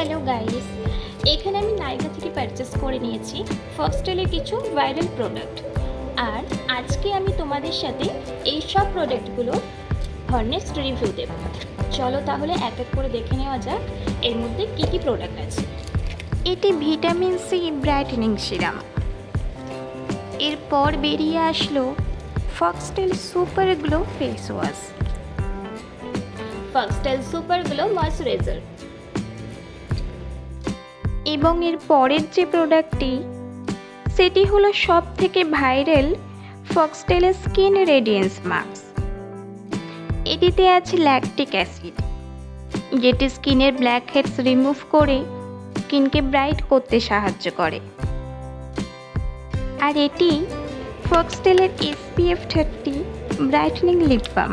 Hello guys, এখানে আমি নাইকা থেকে পারচেস করে নিয়েছি ফক্সটেলের কিছু ভাইরাল প্রোডাক্ট। আর আজকে আমি তোমাদের সাথে এই সব প্রোডাক্টগুলো হর্নেস্ট রিভিউ দেব। চলো তাহলে এক এক করে দেখে নেওয়া যাক এর মধ্যে কী কী প্রোডাক্ট আছে। এটি ভিটামিন সি ব্রাইটেনিং সিরাম। এরপর বেরিয়ে আসলো foxtail super glow face wash, foxtail super glow moisturiser, এবং এর পরের যে প্রোডাক্টটি সেটি হলো সব থেকে viral foxtail skin radiance mask. এটিতে আছে ল্যাকটিক অ্যাসিড, যেটি স্কিনের ব্ল্যাক হেডস রিমুভ করে স্কিনকে ব্রাইট করতে সাহায্য করে। আর এটি ফক্সটেলের SPF 30 ব্রাইটনিং লিপ বাম।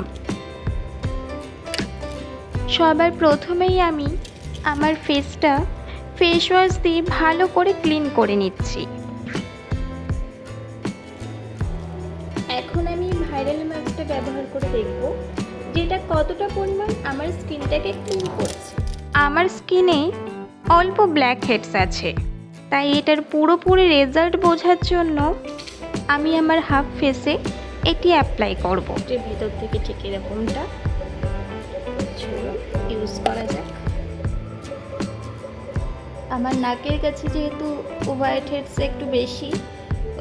সবার প্রথমেই আমি আমার ফেসটা ফেস ওয়াশ দিয়ে ভালো করে ক্লিন করে নিচ্ছি। এখন আমি ভাইরাল মাস্কটা ব্যবহার করে দেখব যেটা কতটা পরিমাণ আমার স্কিনটাকে ক্লিন করছে। আমার স্কিনে অল্প ব্ল্যাক হেডস আছে, তাই এটার পুরোপুরি রেজাল্ট বোঝার জন্য আমি আমার হাফ ফেসে এটি অ্যাপ্লাই করব। এর ভিতর থেকে ঠিক এরকমটা ইউজ করা যাক। আমার নাকের কাছে যেহেতু হোয়াইট হেডস একটু বেশি,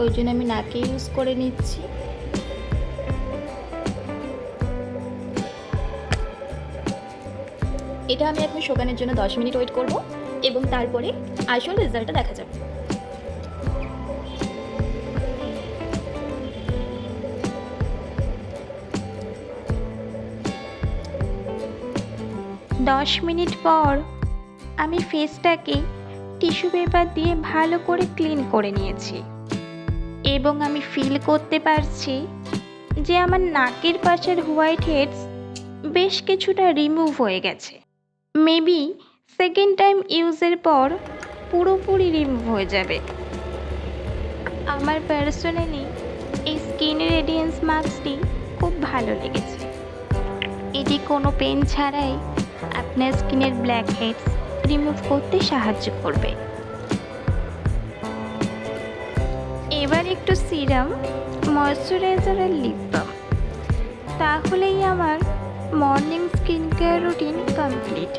ওই জন্য আমি নাকে ইউজ করে নিচ্ছি। এটা আমি এখন শুকানোর জন্য 10 মিনিট ওয়েট করব এবং তারপরে আসল রেজাল্টটা দেখা যাবে। দশ মিনিট পর আমি ফেসটাকে টিস্যু পেপার দিয়ে ভালো করে ক্লিন করে নিয়েছি এবং আমি ফিল করতে পারছি যে আমার নাকের পাশের হোয়াইট হেডস বেশ কিছুটা রিমুভ হয়ে গেছে। মেবি সেকেন্ড টাইম ইউজের পর পুরোপুরি রিমুভ হয়ে যাবে। আমার পার্সোনালি এই স্কিন রেডিয়েন্স মাস্কটি খুব ভালো লেগেছে। এটি কোনো পেন ছাড়াই আপনার স্কিনের ব্ল্যাক হেডস রিমুভ করতে সাহায্য করবে। এবার একটু সিরাম, ময়শ্চারাইজার আর লিপ বাম, তাহলেই আমার morning skin care routine complete.